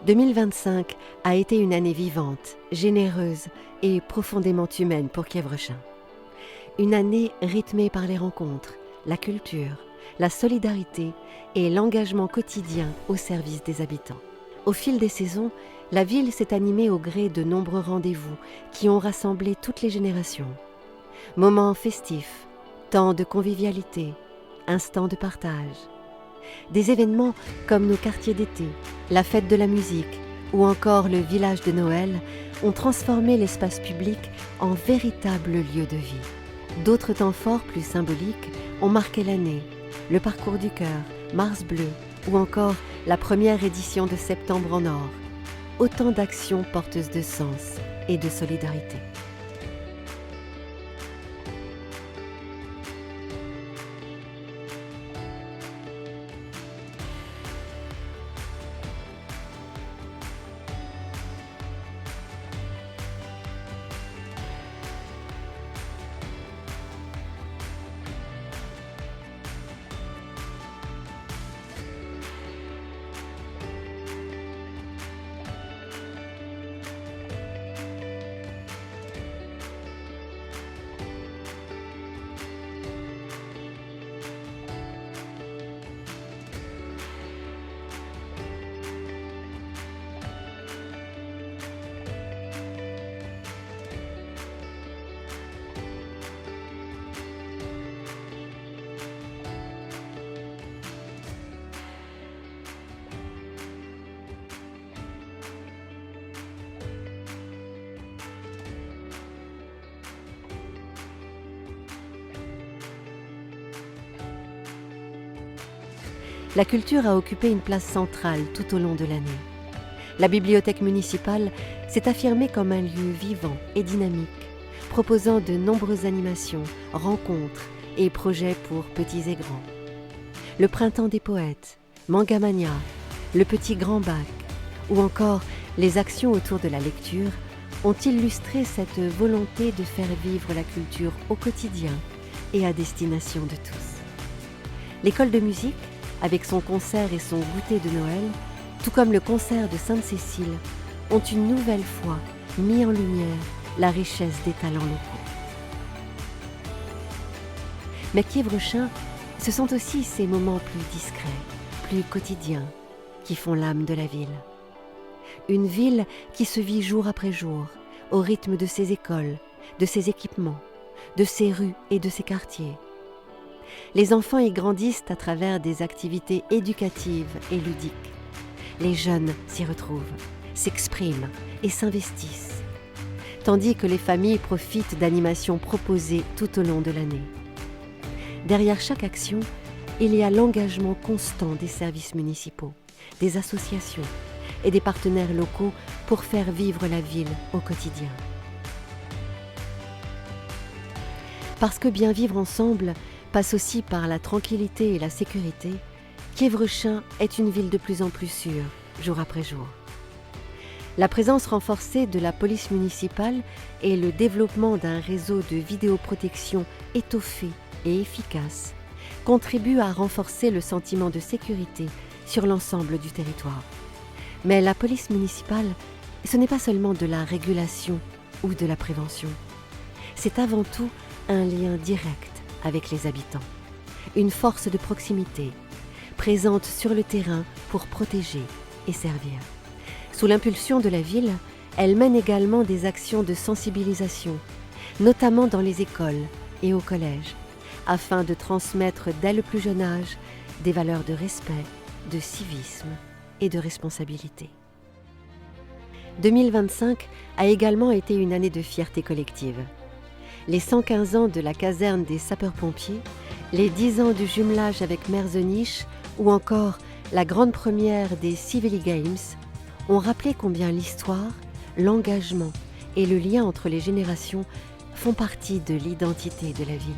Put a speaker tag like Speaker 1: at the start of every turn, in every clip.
Speaker 1: 2025 a été une année vivante, généreuse et profondément humaine pour Quiévrechin. Une année rythmée par les rencontres, la culture, la solidarité et l'engagement quotidien au service des habitants. Au fil des saisons, la ville s'est animée au gré de nombreux rendez-vous qui ont rassemblé toutes les générations. Moments festifs, temps de convivialité, instants de partage. Des événements comme nos quartiers d'été, la fête de la musique ou encore le village de Noël ont transformé l'espace public en véritable lieu de vie. D'autres temps forts plus symboliques ont marqué l'année, le parcours du cœur, Mars bleu ou encore la première édition de Septembre en or. Autant d'actions porteuses de sens et de solidarité. La culture a occupé une place centrale tout au long de l'année. La bibliothèque municipale s'est affirmée comme un lieu vivant et dynamique, proposant de nombreuses animations, rencontres et projets pour petits et grands. Le printemps des poètes, Mangamania, le petit grand bac ou encore les actions autour de la lecture ont illustré cette volonté de faire vivre la culture au quotidien et à destination de tous. L'école de musique, avec son concert et son goûter de Noël, tout comme le concert de Sainte-Cécile, ont une nouvelle fois mis en lumière la richesse des talents locaux. Mais Quiévrechin, ce sont aussi ces moments plus discrets, plus quotidiens, qui font l'âme de la ville. Une ville qui se vit jour après jour, au rythme de ses écoles, de ses équipements, de ses rues et de ses quartiers. Les enfants y grandissent à travers des activités éducatives et ludiques. Les jeunes s'y retrouvent, s'expriment et s'investissent, tandis que les familles profitent d'animations proposées tout au long de l'année. Derrière chaque action, il y a l'engagement constant des services municipaux, des associations et des partenaires locaux pour faire vivre la ville au quotidien. Parce que bien vivre ensemble passe aussi par la tranquillité et la sécurité, Quiévrechin est une ville de plus en plus sûre, jour après jour. La présence renforcée de la police municipale et le développement d'un réseau de vidéoprotection étoffé et efficace contribuent à renforcer le sentiment de sécurité sur l'ensemble du territoire. Mais la police municipale, ce n'est pas seulement de la régulation ou de la prévention. C'est avant tout un lien direct avec les habitants, une force de proximité, présente sur le terrain pour protéger et servir. Sous l'impulsion de la ville, elle mène également des actions de sensibilisation, notamment dans les écoles et au collège, afin de transmettre dès le plus jeune âge des valeurs de respect, de civisme et de responsabilité. 2025 a également été une année de fierté collective. Les 115 ans de la caserne des sapeurs-pompiers, les 10 ans du jumelage avec Merzeniche ou encore la grande première des Civili Games ont rappelé combien l'histoire, l'engagement et le lien entre les générations font partie de l'identité de la ville.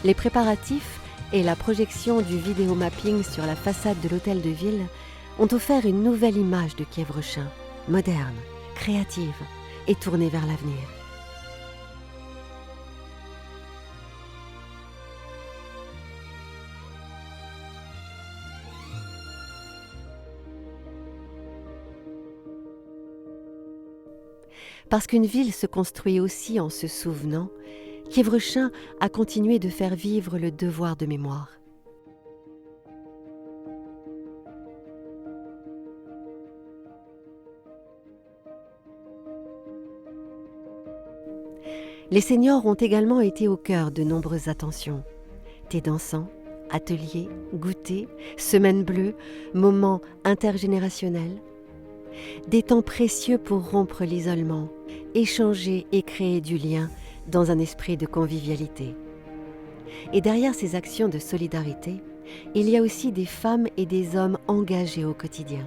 Speaker 1: Les préparatifs et la projection du vidéomapping sur la façade de l'hôtel de ville ont offert une nouvelle image de Kievrechin, moderne, créative et tournée vers l'avenir. Parce qu'une ville se construit aussi en se souvenant, Kievrechin a continué de faire vivre le devoir de mémoire. Les seniors ont également été au cœur de nombreuses attentions. Thé dansant, ateliers, goûters, semaines bleues, moments intergénérationnels. Des temps précieux pour rompre l'isolement, échanger et créer du lien dans un esprit de convivialité. Et derrière ces actions de solidarité, il y a aussi des femmes et des hommes engagés au quotidien.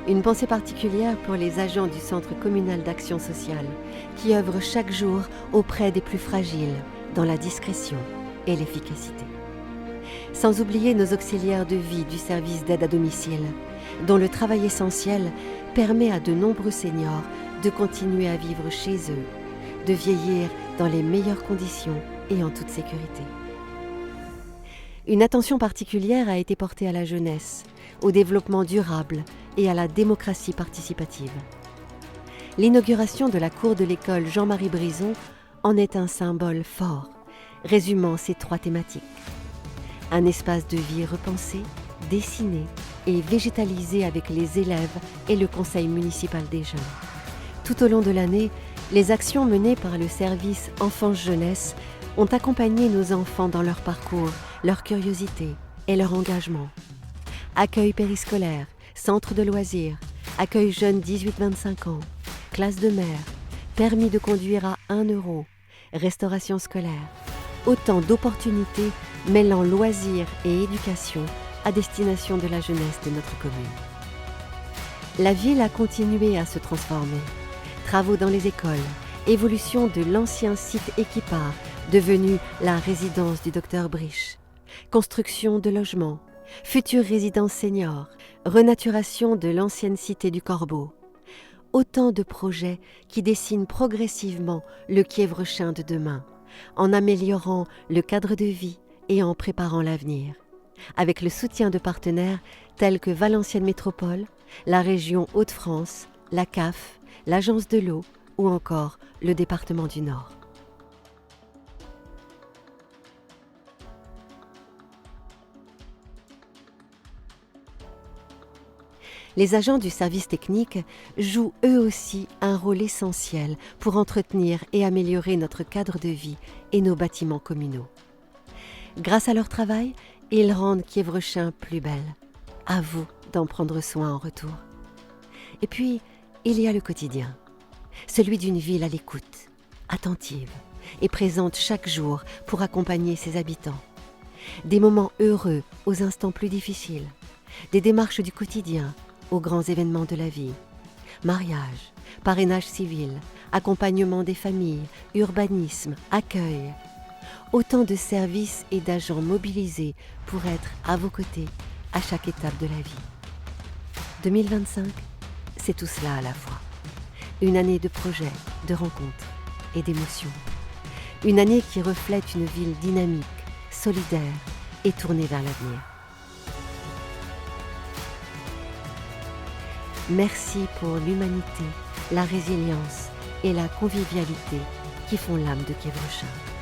Speaker 1: Une pensée particulière pour les agents du Centre communal d'action sociale qui œuvrent chaque jour auprès des plus fragiles dans la discrétion et l'efficacité. Sans oublier nos auxiliaires de vie du service d'aide à domicile, dont le travail essentiel permet à de nombreux seniors de continuer à vivre chez eux, de vieillir dans les meilleures conditions et en toute sécurité. Une attention particulière a été portée à la jeunesse, au développement durable et à la démocratie participative. L'inauguration de la cour de l'école Jean-Marie Brison en est un symbole fort, résumant ces trois thématiques. Un espace de vie repensé, dessiné et végétalisé avec les élèves et le conseil municipal des jeunes. Tout au long de l'année, les actions menées par le service Enfance-Jeunesse ont accompagné nos enfants dans leur parcours, leur curiosité et leur engagement. Accueil périscolaire, centre de loisirs, accueil jeunes 18-25 ans, classe de mère, permis de conduire à 1 euro, restauration scolaire. Autant d'opportunités mêlant loisirs et éducation à destination de la jeunesse de notre commune. La ville a continué à se transformer. Travaux dans les écoles, évolution de l'ancien site Équipart, devenu la résidence du docteur Briche, construction de logements, future résidence senior, renaturation de l'ancienne cité du Corbeau. Autant de projets qui dessinent progressivement le Kievrechin de demain, en améliorant le cadre de vie et en préparant l'avenir, avec le soutien de partenaires tels que Valenciennes Métropole, la région Hauts-de-France, la CAF, l'Agence de l'eau ou encore le département du Nord. Les agents du service technique jouent eux aussi un rôle essentiel pour entretenir et améliorer notre cadre de vie et nos bâtiments communaux. Grâce à leur travail, ils rendent Kievrechin plus belle. À vous d'en prendre soin en retour. Et puis, il y a le quotidien, celui d'une ville à l'écoute, attentive et présente chaque jour pour accompagner ses habitants. Des moments heureux aux instants plus difficiles, des démarches du quotidien aux grands événements de la vie. Mariage, parrainage civil, accompagnement des familles, urbanisme, accueil. Autant de services et d'agents mobilisés pour être à vos côtés à chaque étape de la vie. 2025, c'est tout cela à la fois. Une année de projets, de rencontres et d'émotions. Une année qui reflète une ville dynamique, solidaire et tournée vers l'avenir. Merci pour l'humanité, la résilience et la convivialité qui font l'âme de Kievrechin.